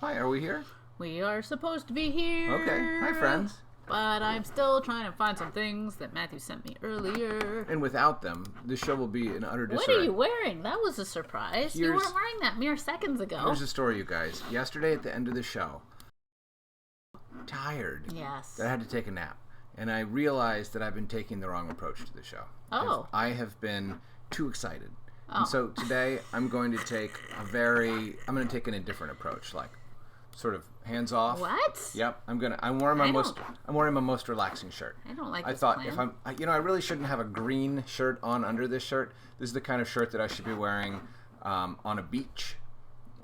Hi, are we here? We are supposed to be here. Okay. Hi, friends. But I'm still trying to find some things that Matthew sent me earlier. And without them, the show will be in utter disarray. What are you wearing? That was a surprise. You weren't wearing that mere seconds ago. Here's the story, you guys. Yesterday at the end of the show, tired. Yes. That I had to take a nap. And I realized that I've been taking the wrong approach to the show. Oh. I have been too excited. Oh. And so today I'm going to take I'm going to take an indifferent approach, like sort of hands off. What? Yep. I'm wearing my most relaxing shirt. I don't like I this thought plan. if I really shouldn't have a green shirt on under this shirt. This is the kind of shirt that I should be wearing on a beach,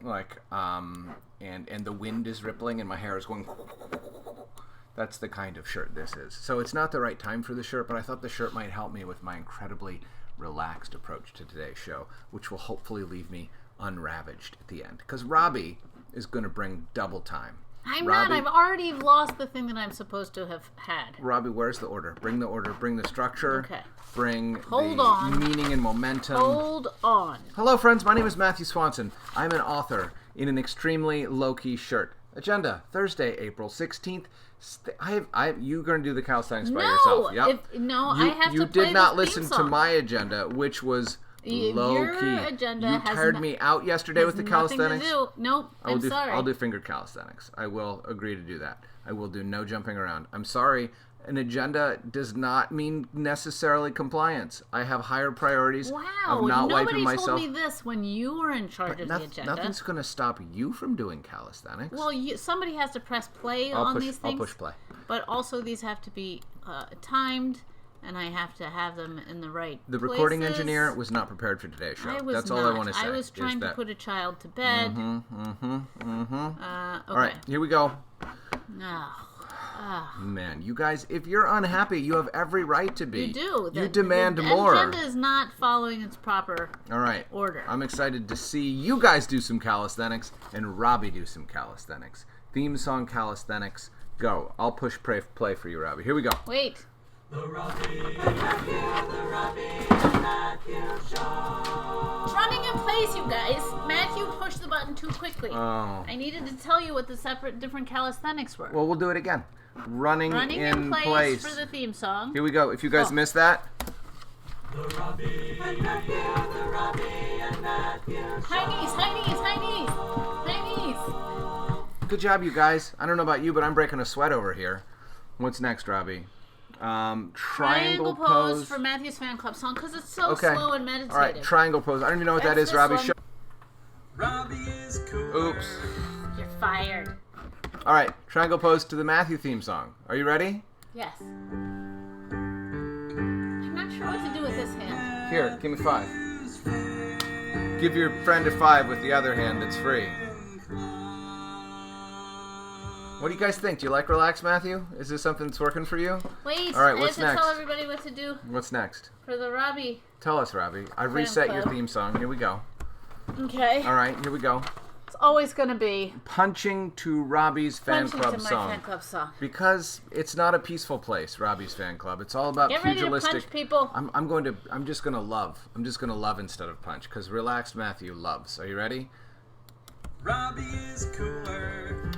like and the wind is rippling and my hair is going. That's the kind of shirt this is. So it's not the right time for the shirt, but I thought the shirt might help me with my incredibly relaxed approach to today's show, which will hopefully leave me unravaged at the end. Because Robbi is going to bring double time. I'm not. I've already lost the thing that I'm supposed to have had. Robbi, where's the order? Bring the order. Bring the structure. Okay. Bring Hold the on. meaning and momentum. Hold on. Hello, friends. My name is Matthew Swanson. I'm an author in an extremely low-key shirt. Agenda, Thursday, April 16th. You're going to do the calisthenics by yourself. Yep. I have to play You did not this theme listen to song. my agenda, which was low-key. Your agenda You has tired me out yesterday with the calisthenics. Nothing to do. Nope, I'm sorry. I'll do fingered calisthenics. I will agree to do that. I will do no jumping around. I'm sorry. An agenda does not mean necessarily compliance. I have higher priorities Wow, of not wiping nobody myself. told me this when you were in charge of the agenda. Nothing's going to stop you from doing calisthenics. Well, somebody has to press play on these things. I'll push play. But also these have to be timed, and I have to have them in the right The recording places. engineer was not prepared for today's show. That's all I want to say. I was trying to put a child to bed. Okay. All right, here we go. Oh. Man, you guys, if you're unhappy, you have every right to be. You do. You demand more. The agenda is not following its proper order. I'm excited to see you guys do some calisthenics and Robbi do some calisthenics. Theme song calisthenics. Go. I'll push play for you, Robbi. Here we go. Wait. The Robbi and Matthew Show. It's running in place, you guys. Matthew pushed the button too quickly. Oh. I needed to tell you what the different calisthenics were. Well, we'll do it again. Running in place for the theme song. Here we go. If you guys missed that. The Robbi and Matthew, the Robbi and Matthew Show. High knees. Good job, you guys. I don't know about you, but I'm breaking a sweat over here. What's next, Robbi? Triangle pose for Matthew's fan club song because it's so slow and meditative. All right, triangle pose. I don't even know what that is, Robbi. Robbi is cool. Oops. You're fired. All right, triangle pose to the Matthew theme song. Are you ready? Yes. I'm not sure what to do with this hand. Here, give me 5. Give your friend a 5 with the other hand that's free. What do you guys think? Do you like Relax, Matthew? Is this something that's working for you? Wait, all right, what's I have to next? tell everybody what to do What's next? for the Robbi. Tell us, Robbi. I've reset your theme song. Here we go. Okay. All right, here we go. It's always going to be Punching to Robbi's fan club song. my fan club song. Because it's not a peaceful place, Robbi's fan club. It's all about Get ready to pugilistic. punch people. I'm just gonna love. I'm just gonna love instead of punch. Because relaxed Matthew loves. Are you ready? Robbi is cooler.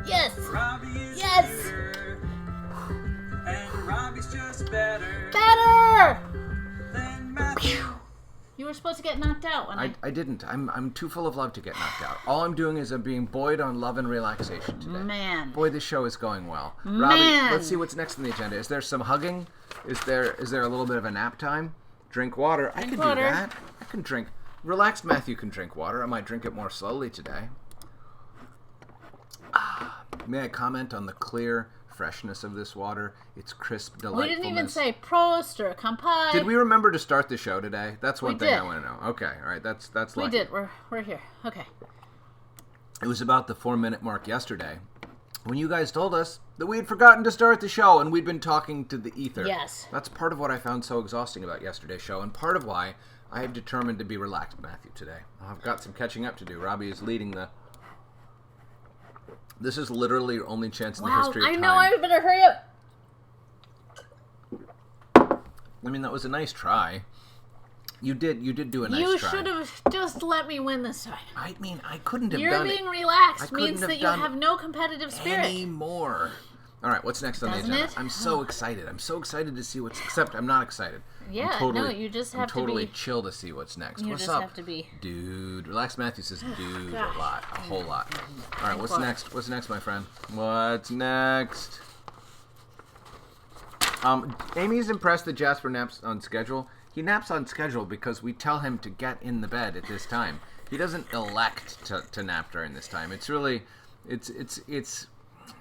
Yes. Robbi is Yes. cooler. And Robbi's just better Better. than Matthew. You were supposed to get knocked out when I didn't. I'm too full of love to get knocked out. All I'm doing is I'm being buoyed on love and relaxation today. Man. Boy, this show is going well. Man. Robbi, let's see what's next on the agenda. Is there some hugging? Is there a little bit of a nap time? Drink water. I can do that. I can drink. Relaxed Matthew can drink water. I might drink it more slowly today. May I comment on the clear freshness of this water? It's crisp delightfulness. We didn't even say prost or kampai. Did we remember to start the show today? That's one thing did. I want to know. Okay, all right, that's We lucky. did. We're here. Okay. It was about the 4-minute mark yesterday when you guys told us that we had forgotten to start the show and we'd been talking to the ether. Yes. That's part of what I found so exhausting about yesterday's show and part of why I have determined to be relaxed, Matthew, today. I've got some catching up to do. Robbi is leading the... This is literally your only chance in the history of time. I know. I better hurry up. I mean, that was a nice try. You did do a nice You try. should have just let me win this time. I mean, I couldn't have You're done being it relaxed couldn't means have that you done have no competitive spirit. anymore. All right, what's next on the Doesn't agenda? it? I'm so excited. I'm so excited to see what's. Except I'm not excited. Yeah, I'm totally, no, you just have I'm totally to be. chill to see what's next. You What's just up, have to be. dude? Relax, Matthew says dude Gosh. a lot, a whole lot. All right, what's What? next? What's next, my friend? What's next? Amy's impressed that Jasper naps on schedule. He naps on schedule because we tell him to get in the bed at this time. He doesn't elect to nap during this time. It's really, it's.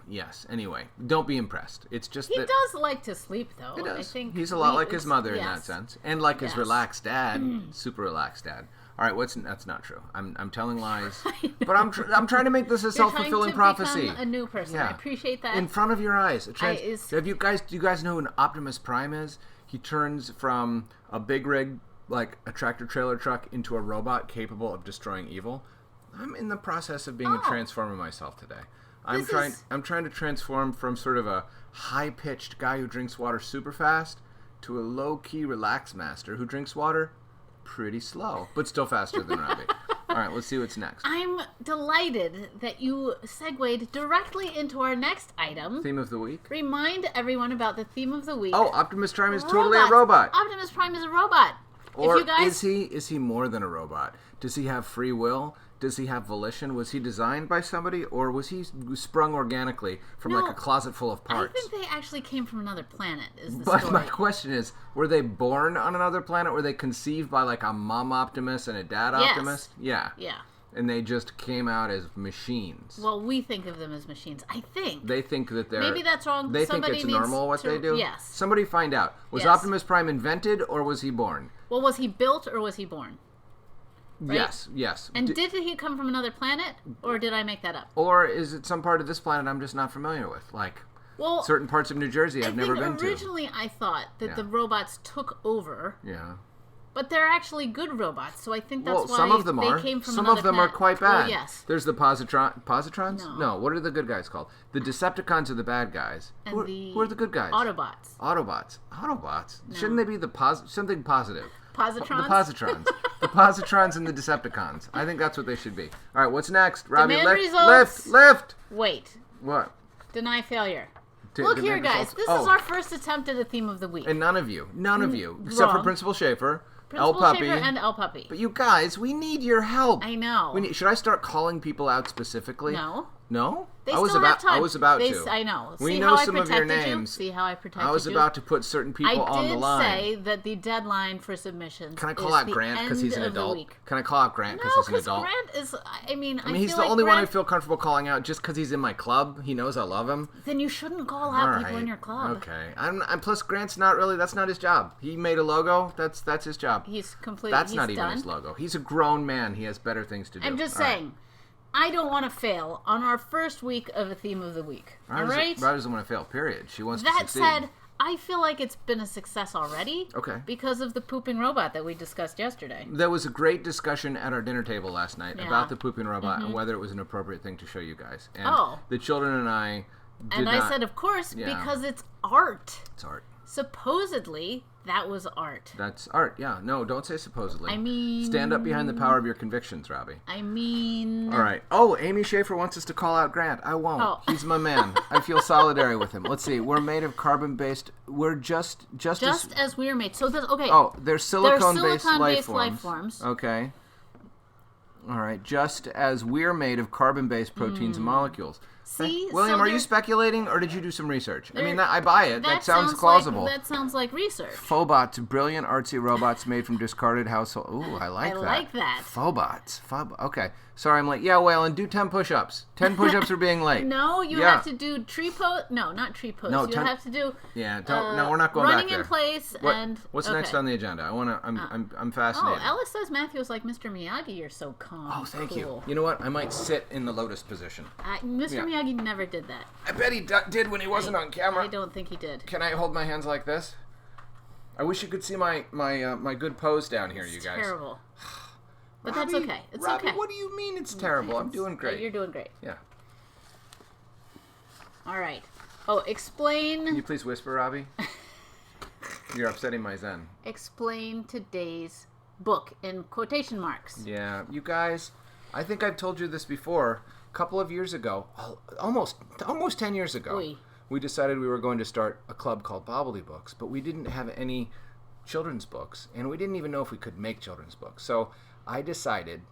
Yes. Anyway, don't be impressed. It's just He that does like to sleep, though. he does. I think He's a lot like his mother in that yes. sense, and like his Yes. relaxed dad, super relaxed dad. All right, that's not true. I'm telling lies, but I'm trying to make this a You're self-fulfilling trying to prophecy. become a new person. Yeah. I appreciate that. In front of your eyes. Do you guys know who an Optimus Prime is? He turns from a big rig like a tractor trailer truck into a robot capable of destroying evil. I'm in the process of being a transformer myself today. I'm trying to transform from sort of a high-pitched guy who drinks water super fast to a low-key relaxed master who drinks water pretty slow, but still faster than Robbi. All right, let's see what's next. I'm delighted that you segued directly into our next item. Theme of the week? Remind everyone about the theme of the week. Oh, Optimus Prime is totally a Robots. robot. Optimus Prime is a robot. Or if you guys... is he more than a robot? Does he have free will? Does he have volition? Was he designed by somebody, or was he sprung organically from like a closet full of parts? I think they actually came from another planet, is the But story. my question is, were they born on another planet? Were they conceived by like a mom Optimus and a dad Yes. Optimus? Yeah. Yeah. And they just came out as machines. Well, we think of them as machines. I think. They think that they're... Maybe that's wrong. They Somebody think it's needs normal what to- they do? Yes. Somebody find out. Was Yes. Optimus Prime invented, or was he born? Well, was he built or was he born? Right? Yes. And did he come from another planet, or did I make that up? Or is it some part of this planet I'm just not familiar with? Like Well, certain parts of New Jersey I've never been to. Originally, I thought that Yeah. the robots took over, Yeah. but they're actually good robots. So I think that's why some of them they are. came from Some another of them planet. are quite bad. Well, yes. There's the Positrons? No. What are the good guys called? The Decepticons are the bad guys. And Who are the good guys? Autobots. Autobots. Shouldn't they be something positive? Positrons? The Positrons. The Positrons and the Decepticons. I think that's what they should be. All right, what's next? Robbie, Demand lift, results. lift. Wait. What? Deny failure. Look here, Demand guys. results? This is our first attempt at a theme of the week. And none of you, except for wrong. Principal Schaefer, Principal El Puppy. Shaver and El Puppy. But you guys, we need your help. I know. Should I start calling people out specifically? No. No? They I was still about have time. I was about to. I know. We See know how some I of your protected you? names. See how I protected you? I was about to put certain people on the line. I did say that the deadline for submissions. Can I call is out the Grant because end he's an of the adult? week. Can I call out Grant because No, he's an because adult? Grant is. I mean, he's feel the like only one I Grant, feel comfortable calling out just because he's in my club. He knows I love him. Then you shouldn't call All out right. people in your club. Okay. I'm plus Grant's not really. That's not his job. He made a logo. That's his job. He's completely. That's he's not even done. his logo. He's a grown man. He has better things to do. I'm just All right. saying. I don't want to fail on our first week of a theme of the week. All right. Rob doesn't want to fail. Period. She wants to That succeed. said, I feel like it's been a success already. Okay. Because of the pooping robot that we discussed yesterday. There was a great discussion at our dinner table last night Yeah. about the pooping robot and whether it was an appropriate thing to show you guys. And Oh. the children and I did And I not. said, of course, Yeah. because it's art. It's art. Supposedly, that was art. That's art. Yeah. No, don't say supposedly. I mean... Stand up behind the power of your convictions, Robbie. I mean... All right. Oh, Amy Schaefer wants us to call out Grant. I won't. Oh. He's my man. I feel solidary with him. Let's see. We're made of carbon-based. We're just as we are made. So, okay. Oh, they're silicone-based silicone-based life life forms. Okay. All right. Just as we're made of carbon-based proteins and molecules. See? William, So are you there's- speculating, or did you do some research? I mean, There- I buy it. That sounds like- plausible. that sounds like research. Phobots, brilliant artsy robots made from discarded household. Ooh, I like that. I like that. Phobots. Okay. Sorry, I'm late. Yeah, Waylon, do 10 push-ups. 10 push-ups for being late. No, you Yeah. have to do tree pose. No, not tree pose. No, you 10 have to do. Yeah, no, we're not going back running there. in place and. What's okay. next on the agenda? I'm Oh, fascinated. Alice says Matthew is like Mr. Miyagi. You're so calm. Oh, thank cool. you. You know what? I might sit in the lotus position. Mr. Yeah. Miyagi never did that. I bet he did when he wasn't on camera. I don't think he did. Can I hold my hands like this? I wish you could see my good pose down here, you It's guys. terrible. But Robbie, that's okay. It's Robbie, okay. what do you mean it's terrible? I'm doing great. You're doing great. Yeah. All right. Oh, Can you please whisper, Robbie? You're upsetting my zen. explain today's book in quotation marks. Yeah, you guys, I think I've told you this before. A couple of years ago, almost 10 years ago, Oy. we decided we were going to start a club called Bobbly Books, but we didn't have any children's books, and we didn't even know if we could make children's books. So I decided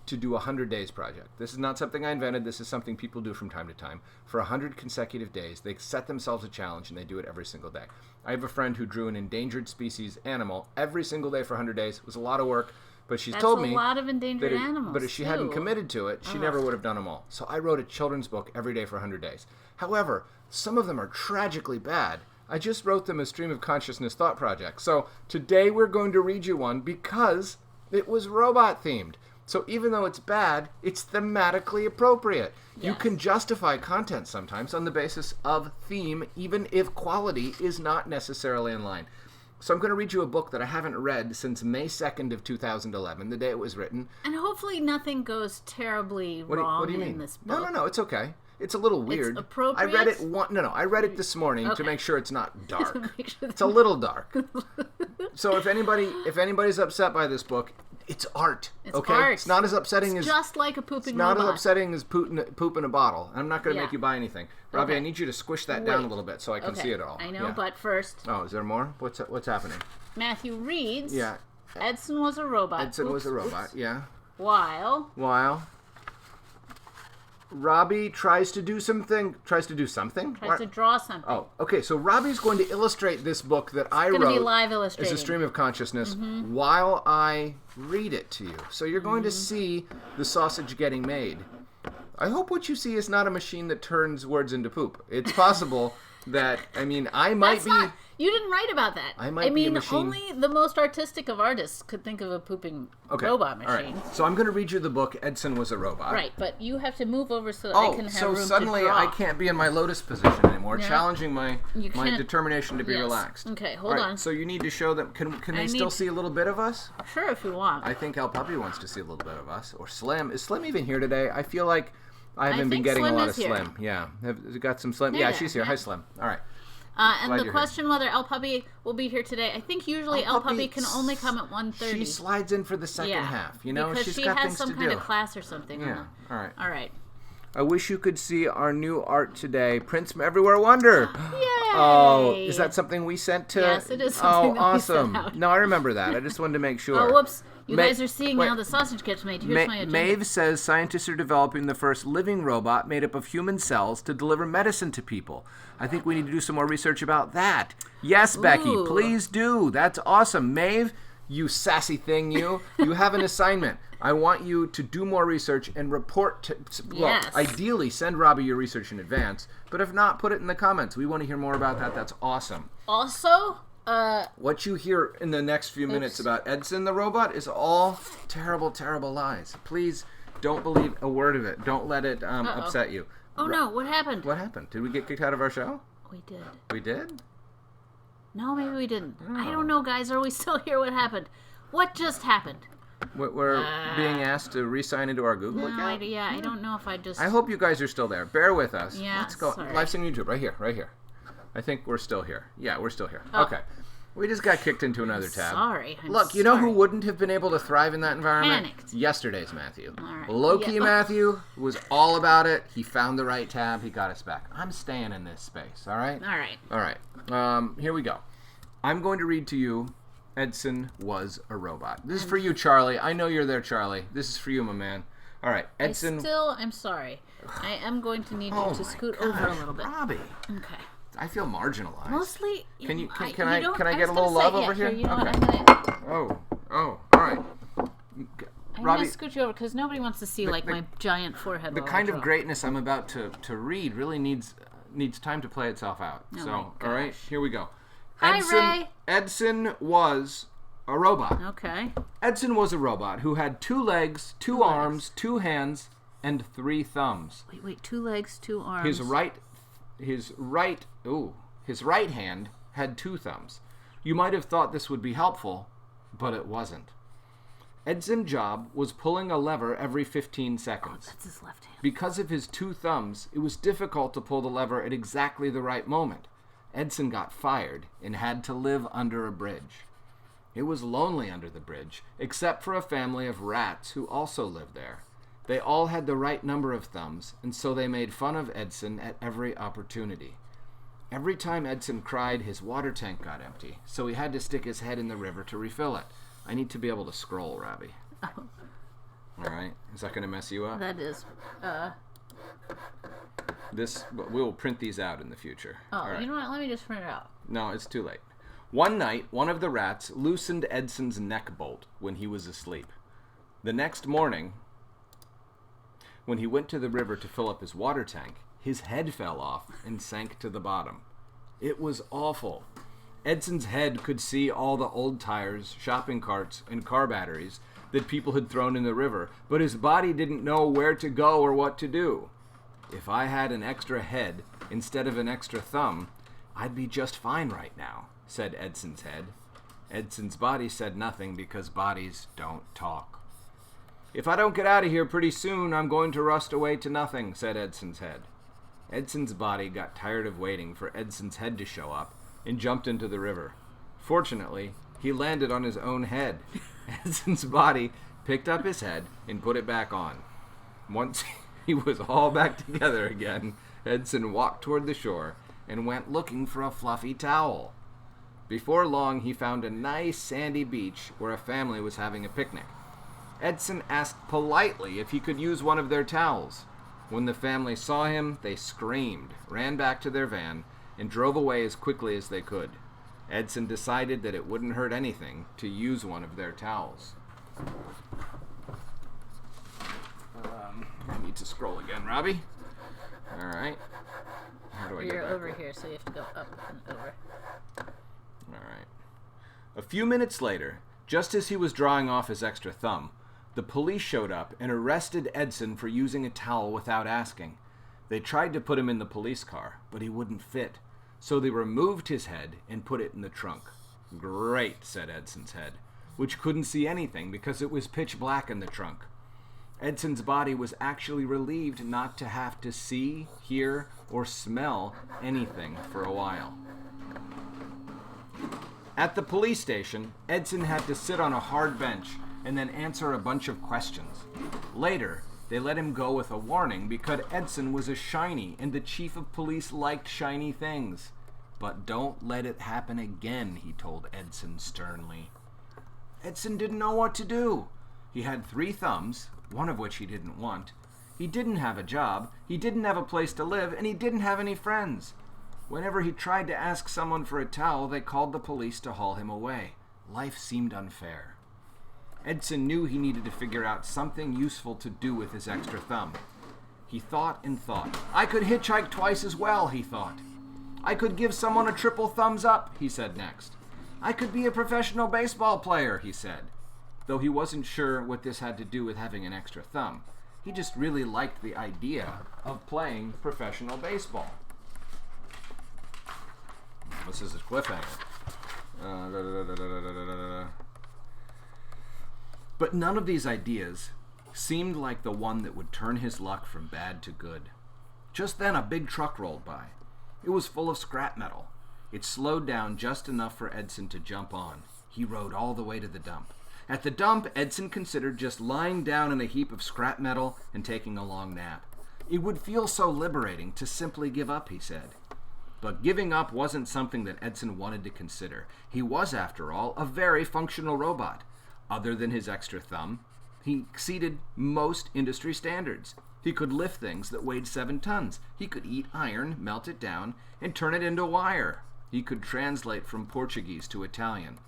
to do a 100 days project. This is not something I invented. This is something people do from time to time. For 100 consecutive days, they set themselves a challenge, and they do it every single day. I have a friend who drew an endangered species animal every single day for 100 days. It was a lot of work, but she's told me That's a lot of endangered animals, but if she hadn't committed to it, she never would have done them all. So I wrote a children's book every day for 100 days. However, some of them are tragically bad. I just wrote them as stream of consciousness thought projects. So today we're going to read you one because it was robot themed. So even though it's bad, it's thematically appropriate. Yes. You can justify content sometimes on the basis of theme, even if quality is not necessarily in line. So I'm going to read you a book that I haven't read since May 2nd of 2011, the day it was written. And hopefully nothing goes terribly wrong what do you mean? in this book. No, it's okay. It's a little weird. It's appropriate? I read it I read it this morning to make sure it's not dark. Sure it's a little dark. So if anybody's upset by this book, it's art. It's okay? art. It's not as upsetting it's as just like a pooping It's not robot. as upsetting as poop in a bottle. I'm not going to make you buy anything. Robbie, Okay. I need you to squish that down a little bit so I can Okay. see it all. I know, Yeah. but first, Oh, is there more? What's happening? Matthew reads. Yeah. Edson was a robot. Edson was a robot. Yeah. While Robbi tries to do something. Tries to draw something. Oh, okay. So Robbie's going to illustrate this book that I It's going to wrote be live as illustrating. a stream of consciousness while I read it to you. So you're going to see the sausage getting made. I hope what you see is not a machine that turns words into poop. It's possible that, I might be... You didn't write about that. I might be a machine. Only the most artistic of artists could think of a pooping robot machine. All right. So I'm going to read you the book, Edson Was a Robot. Right, but you have to move over so that I can have so room to suddenly draw. I can't be in my lotus position anymore, Yeah. challenging my can't- determination to be Yes. relaxed. Okay, hold All right, on. So you need to show them. Can they still see a little bit of us? Sure, if you want. I think El Puppy wants to see a little bit of us. Or Slim. Is Slim even here today? I feel like I haven't been think getting Slim a lot is of here. Slim. Yeah. Have you got some Slim? There, Yeah, there, she's here. yeah. Hi, Slim. All right. And Glad the you're question whether El Puppy will be here today, I think usually El Puppy can only come at 1:30. She slides in for the second half. You know, because she's she got has things some to kind do. of class or something. Yeah. All right. All right. I wish you could see our new art today. Prince from Everywhere Wonder. Yay! Oh, is that something we sent to... Yes, it is something that we sent awesome. out. No, I remember that. I just wanted to make sure. Oh, whoops. You Ma- guys are seeing wait. how the sausage gets made. Here's my agenda. Maeve says scientists are developing the first living robot made up of human cells to deliver medicine to people. I think we need to do some more research about that. Yes, Becky, Ooh. please do. That's awesome. Maeve, you sassy thing, you have an assignment. I want you to do more research and report to, Yes. ideally send Robbi your research in advance, but if not, put it in the comments. We want to hear more about that. That's awesome. Also, What you hear in the next few minutes about Edson the robot is all terrible, terrible lies. Please don't believe a word of it. Don't let it upset you. oh no, what happened? What happened? Did we get kicked out of our show? We did. We did? No, maybe we didn't. Oh. I don't know, guys. Are we still here? What happened? What just happened? We're being asked to re-sign into our Google No, account? I don't know if I just... I hope you guys are still there. Bear with us. Yeah, Let's go. sorry. Live stream YouTube, right here. I think we're still here. Yeah, we're still here. Oh. Okay. We just got kicked into another tab. Sorry. Look, you know who wouldn't have been able to thrive in that environment? Panicked. Yesterday's Matthew. All right. Low-key Yeah. Matthew was all about it. He found the right tab. He got us back. I'm staying in this space, all right? All right. All right. Here we go. I'm going to read to you Edson Was a Robot. This is for you, Charlie. I know you're there, Charlie. This is for you, my man. All right. Edson... I'm sorry. I am going to need Oh you to my scoot gosh, over a little bit. Robbie. Okay. I feel marginalized. Mostly... Can you I don't- get a was little gonna love say, over yeah, here? You know what? Okay. I'm all right. going Robbie, to scoot you over because nobody wants to see my giant forehead. the while I kind of draw. greatness I'm about to read really needs time to play itself out. Oh So, my all right, gosh. here we go. Hi, Ray. Edson was a robot. Okay. Edson was a robot who had 2 legs, 2 arms, 2 hands, and 3 thumbs. Wait. 2 legs, 2 arms. His right hand had 2 thumbs. You might have thought this would be helpful, but it wasn't. Edson's job was pulling a lever every 15 seconds. That's his left hand. Because of his 2 thumbs, it was difficult to pull the lever at exactly the right moment. Edson got fired and had to live under a bridge. It was lonely under the bridge, except for a family of rats who also lived there. They all had the right number of thumbs, and so they made fun of Edson at every opportunity. Every time Edson cried, his water tank got empty, so he had to stick his head in the river to refill it. I need to be able to scroll, Robbi. Oh. All right. Is that going to mess you up? That is. We will print these out in the future. Oh, All right. you know what? Let me just print it out. No, it's too late. One night, one of the rats loosened Edson's neck bolt when he was asleep. The next morning, when he went to the river to fill up his water tank, his head fell off and sank to the bottom. It was awful. Edson's head could see all the old tires, shopping carts, and car batteries that people had thrown in the river, but his body didn't know where to go or what to do. If I had an extra head instead of an extra thumb, I'd be just fine right now, said Edson's head. Edson's body said nothing because bodies don't talk. If I don't get out of here pretty soon, I'm going to rust away to nothing, said Edson's head. Edson's body got tired of waiting for Edson's head to show up and jumped into the river. Fortunately, he landed on his own head. Edson's body picked up his head and put it back on. Once he was all back together again, Edson walked toward the shore and went looking for a fluffy towel. Before long, he found a nice sandy beach where a family was having a picnic. Edson asked politely if he could use one of their towels. When the family saw him, they screamed, ran back to their van, and drove away as quickly as they could. Edson decided that it wouldn't hurt anything to use one of their towels. I need to scroll again, Robbi. All right. How do I get You're back over up? here, so you have to go up and over. All right. A few minutes later, just as he was drawing off his extra thumb, the police showed up and arrested Edson for using a towel without asking. They tried to put him in the police car, but he wouldn't fit, so they removed his head and put it in the trunk. Great, said Edson's head, which couldn't see anything because it was pitch black in the trunk. Edson's body was actually relieved not to have to see, hear, or smell anything for a while. At the police station, Edson had to sit on a hard bench and then answer a bunch of questions. Later, they let him go with a warning because Edson was a shiny and the chief of police liked shiny things. But don't let it happen again, he told Edson sternly. Edson didn't know what to do. He had 3 thumbs, one of which he didn't want. He didn't have a job, he didn't have a place to live, and he didn't have any friends. Whenever he tried to ask someone for a towel, they called the police to haul him away. Life seemed unfair. Edson knew he needed to figure out something useful to do with his extra thumb. He thought and thought. I could hitchhike twice as well, he thought. I could give someone a triple thumbs up, he said next. I could be a professional baseball player, he said, though he wasn't sure what this had to do with having an extra thumb. He just really liked the idea of playing professional baseball. This is a cliffhanger. But none of these ideas seemed like the one that would turn his luck from bad to good. Just then a big truck rolled by. It was full of scrap metal. It slowed down just enough for Edson to jump on. He rode all the way to the dump. At the dump, Edson considered just lying down in a heap of scrap metal and taking a long nap. It would feel so liberating to simply give up, he said. But giving up wasn't something that Edson wanted to consider. He was, after all, a very functional robot. Other than his extra thumb, he exceeded most industry standards. He could lift things that weighed 7 tons. He could eat iron, melt it down, and turn it into wire. He could translate from Portuguese to Italian.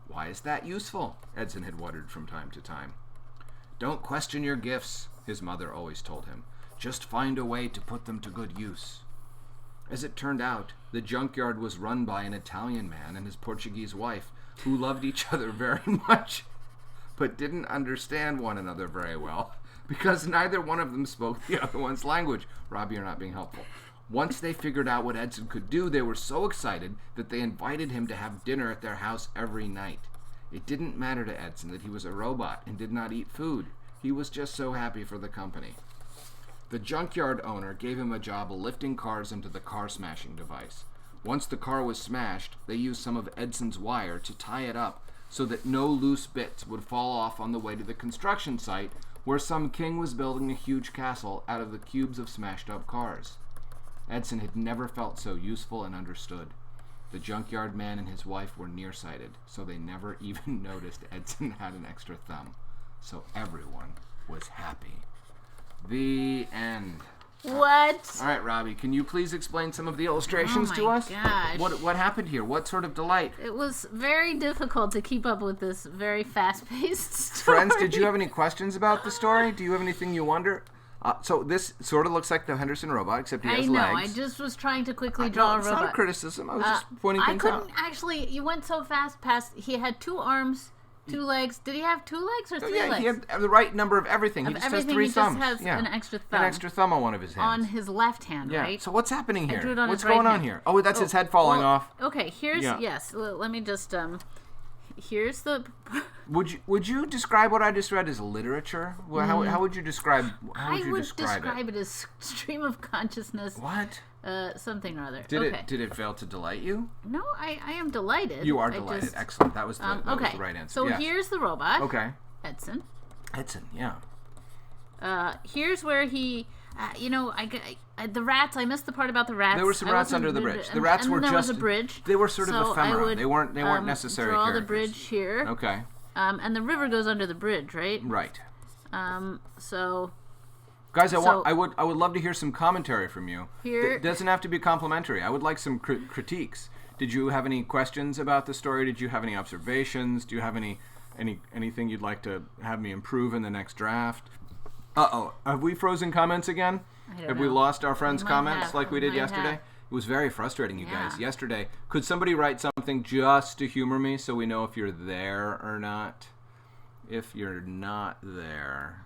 Why is that useful? Edson had wondered from time to time. Don't question your gifts, his mother always told him. Just find a way to put them to good use. As it turned out, the junkyard was run by an Italian man and his Portuguese wife, who loved each other very much, but didn't understand one another very well, because neither one of them spoke the other one's language. Robbi, you're not being helpful. Once they figured out what Edson could do, they were so excited that they invited him to have dinner at their house every night. It didn't matter to Edson that he was a robot and did not eat food. He was just so happy for the company. The junkyard owner gave him a job of lifting cars into the car smashing device. Once the car was smashed, they used some of Edson's wire to tie it up so that no loose bits would fall off on the way to the construction site where some king was building a huge castle out of the cubes of smashed up cars. Edson had never felt so useful and understood. The junkyard man and his wife were nearsighted, so they never even noticed Edson had an extra thumb. So everyone was happy. The end. What? All right, Robbi, can you please explain some of the illustrations to us? Oh my gosh. What happened here? What sort of delight? It was very difficult to keep up with this very fast-paced story. Friends, did you have any questions about the story? Do you have anything you wonder? So this sort of looks like the Henderson robot, except he has legs. I know. I just was trying to quickly draw a robot. It's not a criticism. I was just pointing things out. I couldn't actually. You went so fast past. He had 2 arms, 2 legs. Did he have 2 legs or 3 legs? Yeah, he had the right number of everything. He just has 3 thumbs. He just has an extra thumb. An extra thumb on one of his hands. On his left hand, right? So what's happening here? I drew it on What's his right going on hand. here? Oh, that's his head falling off. Okay, here's yes. Let me just here's the. Would you describe what I just read as literature? Well, how would you describe? I would describe it as stream of consciousness. What? Something or other. Did it fail to delight you? No, I am delighted. You are delighted. Excellent. That was the right answer. So here's the robot. Okay. Edson, yeah. Here's where he. The rats. I missed the part about the rats. There were some rats under the bridge. The rats were there just. was a bridge. They were sort of ephemera. They weren't necessary draw characters. the bridge here. Okay. And the river goes under the bridge, right? Right. So. Guys, I would love to hear some commentary from you. Here. It doesn't have to be complimentary. I would like some critiques. Did you have any questions about the story? Did you have any observations? Do you have anything you'd like to have me improve in the next draft? Have we frozen comments again? Have we lost our friends' comments like we did yesterday? It was very frustrating, you guys. Yesterday, could somebody write something just to humor me so we know if you're there or not? If you're not there,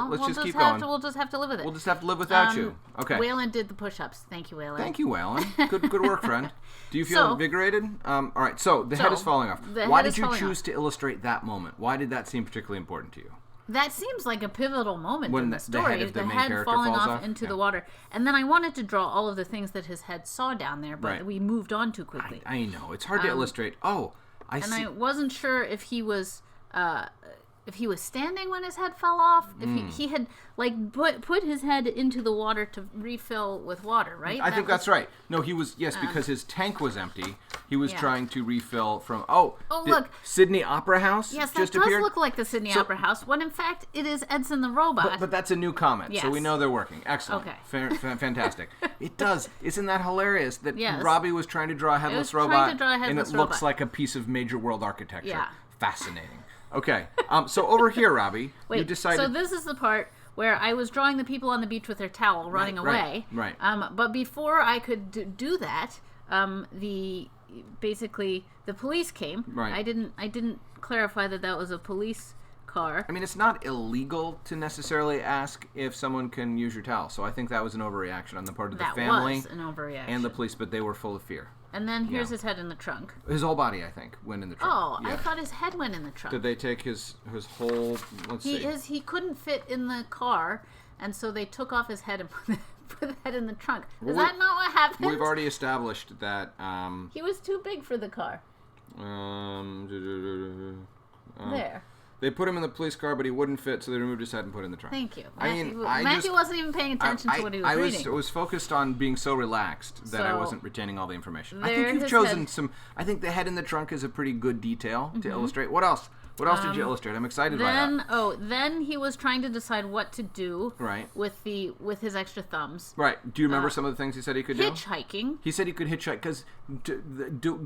let's just keep going. We'll just have to live with it. We'll just have to live without you. Okay. Waylon did the push-ups. Thank you, Waylon. Thank you, Waylon. Good work, friend. Do you feel invigorated? All right. So the head is falling off. Why did you choose to illustrate that moment? Why did that seem particularly important to you? That seems like a pivotal moment in the story. The head of the main character falling falls off into the water. And then I wanted to draw all of the things that his head saw down there, but we moved on too quickly. I know. It's hard to illustrate. Oh, I see. And I wasn't sure if he was standing when his head fell off, if he had put his head into the water to refill with water, right? I think that's right. No, he was because his tank was empty. He was trying to refill from look, Sydney Opera House. Yes, just that does appeared. look like the Sydney Opera House, when in fact it is Edson the robot. But that's a new comment, so we know they're working. Excellent. Okay. Fantastic. It does. Isn't that hilarious that Yes. Robbi was trying to draw a headless robot and it looks like a piece of major world architecture. Yeah. Fascinating. Okay, so over here, Robbi, you decided... So this is the part where I was drawing the people on the beach with their towel running away. Right. But before I could do that, the police came. Right. I didn't clarify that was a police car. I mean, it's not illegal to necessarily ask if someone can use your towel, so I think that was an overreaction on the part of the family was an overreaction. and the police, but they were full of fear. And then here's his head in the trunk. His whole body, I think, went in the trunk. Oh, I thought his head went in the trunk. Did they take his whole... Let's see. He couldn't fit in the car, and so they took off his head and put the head in the trunk. Is that not what happened? We've already established that... he was too big for the car. There. They put him in the police car, but he wouldn't fit, so they removed his head and put it in the trunk. Thank you. Matthew wasn't even paying attention to what he was reading. I was focused on being so relaxed that I wasn't retaining all the information. I think you've his chosen head. some... I think the head in the trunk is a pretty good detail to illustrate. What else? What else did you illustrate? I'm excited by that. Then he was trying to decide what to do with his extra thumbs. Right. Do you remember some of the things he said he could do? Hitchhiking. He said he could hitchhike because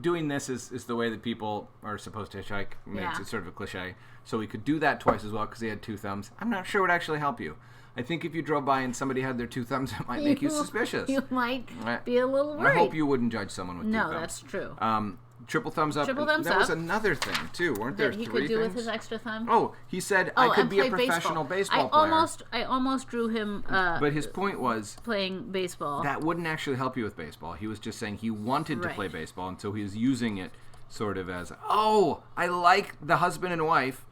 doing this is the way that people are supposed to hitchhike. I mean, it's sort of a cliche. So he could do that twice as well because he had 2 thumbs. I'm not sure it would actually help you. I think if you drove by and somebody had their 2 thumbs, it might make you suspicious. You might be a little worried. I hope you wouldn't judge someone with 2 thumbs. No, that's true. Triple thumbs up. Triple thumbs there up. was another thing too, weren't there? That he 3 could do things? with his extra thumb. Oh, he said I could be a professional baseball player. I almost drew him. But his point was playing baseball. That wouldn't actually help you with baseball. He was just saying he wanted to play baseball, and so he was using it sort of as, I like the husband and wife,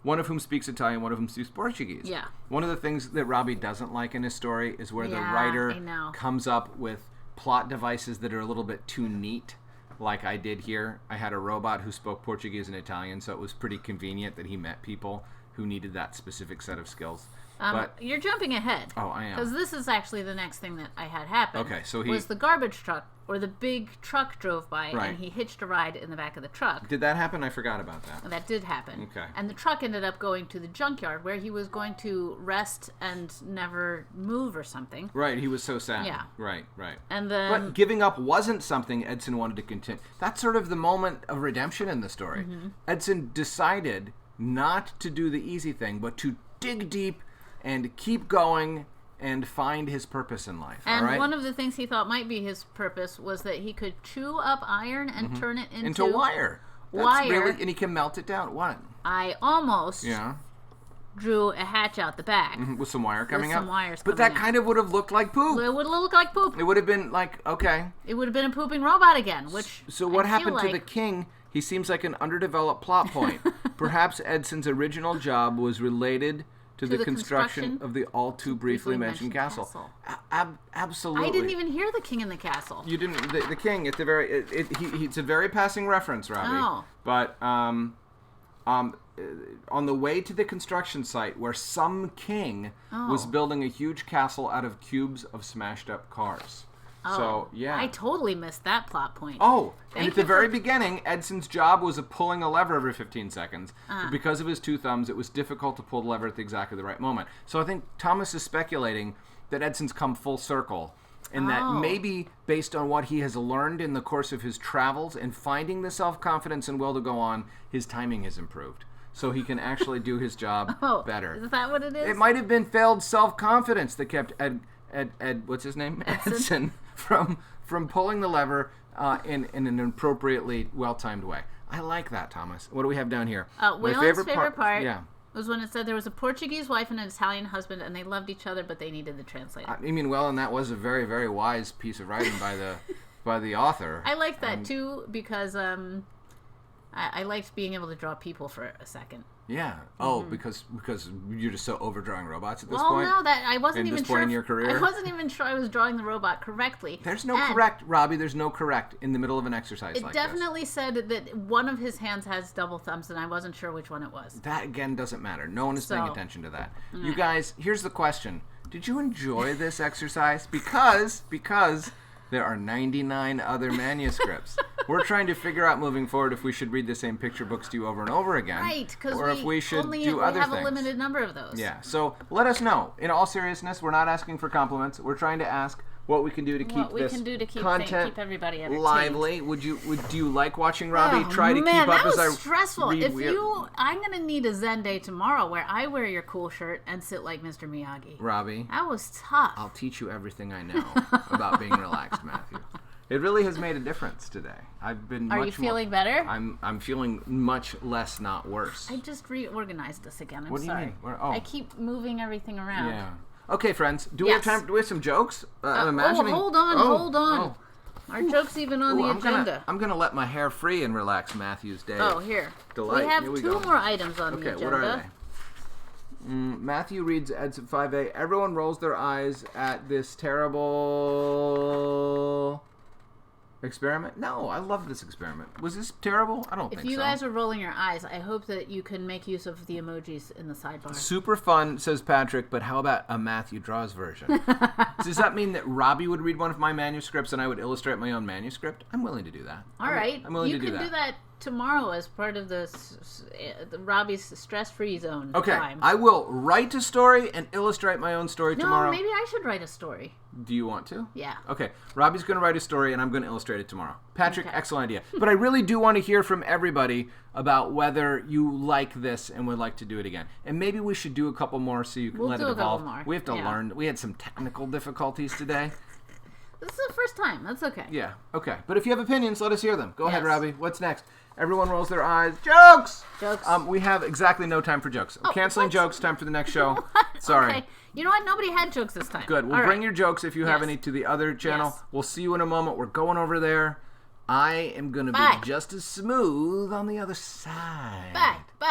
one of whom speaks Italian, one of whom speaks Portuguese. Yeah. One of the things that Robbi doesn't like in his story is where the writer comes up with plot devices that are a little bit too neat. like I did here. I had a robot who spoke Portuguese and Italian, so it was pretty convenient that he met people who needed that specific set of skills. But you're jumping ahead. Oh, I am. Because this is actually the next thing that I had happen. Okay, so was the garbage truck, or the big truck drove by, Right. and he hitched a ride in the back of the truck. Did that happen? I forgot about that. And that did happen. Okay. And the truck ended up going to the junkyard, where he was going to rest and never move or something. Right, he was so sad. Yeah. Right. And then... But giving up wasn't something Edson wanted to continue. That's sort of the moment of redemption in the story. Mm-hmm. Edson decided not to do the easy thing, but to dig deep and keep going and find his purpose in life. And all right? one of the things he thought might be his purpose was that he could chew up iron and turn it into wire. That's wire. Really, and he can melt it down. What? I almost Yeah. drew a hatch out the back. With some wire coming some out. wires but coming that out. kind of would have looked like poop. It would look like poop. It would have been like, okay. It would have been a pooping robot again, which So what I happened feel to the like... king? He seems like an underdeveloped plot point. Perhaps Edson's original job was related to the construction of the all too briefly mentioned castle. Absolutely. I didn't even hear the king in the castle. You didn't. The king at the very. It's a very passing reference, Robbi. Oh. But on the way to the construction site, where some king was building a huge castle out of cubes of smashed up cars. Oh, So yeah. I totally missed that plot point. Oh, and Thank at the you very for- beginning, Edson's job was pulling a lever every 15 seconds. But because of his two thumbs, it was difficult to pull the lever at exactly the right moment. So I think Thomas is speculating that Edson's come full circle, and that maybe based on what he has learned in the course of his travels and finding the self-confidence and will to go on, his timing has improved. So he can actually do his job better. Is that what it is? It might have been failed self-confidence that kept Ed what's his name? Edson from pulling the lever in an appropriately well-timed way. I like that, Thomas. What do we have down here? Waylon's favorite part yeah. was when it said there was a Portuguese wife and an Italian husband, and they loved each other, but they needed the translator. I mean, well, and that was a very, very wise piece of writing by the author. I liked that too, because I liked being able to draw people for a second. Yeah. Oh, because you're just so overdrawing robots at this Well, point? no, that I wasn't In even this sure. point in your career? I wasn't even sure I was drawing the robot correctly. There's no And correct, Robbi. There's no correct in the middle of an exercise It like this. definitely said that one of his hands has double thumbs, and I wasn't sure which one it was. That, again, doesn't matter. No one is paying So, attention to that. You guys, here's the question. Did you enjoy this exercise? Because there are 99 other manuscripts. We're trying to figure out moving forward if we should read the same picture books to you over and over again. Right, because or if we should only do other have things. a limited number of those. Yeah, so let us know. In all seriousness, we're not asking for compliments. We're trying to ask what we can do to keep What we this can do to keep everybody entertained. lively. Do you like watching Robbi try to man, keep up that was as I stressful. read If weird- I'm gonna need a Zen day tomorrow where I wear your cool shirt and sit like Mr. Miyagi. Robbi, That was tough. I'll teach you everything I know about being relaxed, Matthew. It really has made a difference today. I've been. Are you much feeling more, better? I'm feeling much less, not worse. I just reorganized us again. I'm What do you sorry. mean? Where- oh. I keep moving everything around. Yeah. Okay, friends. Do we have Yes. time? Do we have some jokes? I'm imagining. hold on. Oh. Our joke's even on the I'm agenda. I'm gonna let my hair free and relax Matthew's day. Oh, here. Delight. We have Here we two go. more items on the Okay, agenda. what are they? Matthew reads Edson 5A. Everyone rolls their eyes at this terrible experiment. No, I love this experiment. Was this terrible? I don't If think you so. guys are rolling your eyes, I hope that you can make use of the emojis in the sidebar. Super fun, says Patrick, but how about a Matthew Draws version? Does that mean that Robbi would read one of my manuscripts and I would illustrate my own manuscript? I'm willing to do that. All right. I'm willing you to do can that. do that tomorrow as part of the Robbie's stress-free zone Okay, time. I will write a story and illustrate my own story No, tomorrow. maybe I should write a story. Do you want to? Yeah. Okay, Robbie's going to write a story and I'm going to illustrate it tomorrow. Patrick, Okay. excellent idea. But I really do want to hear from everybody about whether you like this and would like to do it again. And maybe we should do a couple more so you can We'll let do it a couple evolve. more, We have to yeah. learn. We had some technical difficulties today. This is the first time. That's okay. Yeah, okay. But if you have opinions, let us hear them. Go ahead, Yes. Robbi. What's next? Everyone rolls their eyes. Jokes! Jokes. We have exactly no time for jokes. I'm canceling what? jokes. Time for the next show. Sorry. Okay. You know what? Nobody had jokes this time. Good. We'll All bring right. your jokes if you have Yes. any to the other channel. Yes. We'll see you in a moment. We're going over there. I am going to Bye. be just as smooth on the other side. Bye. Bye.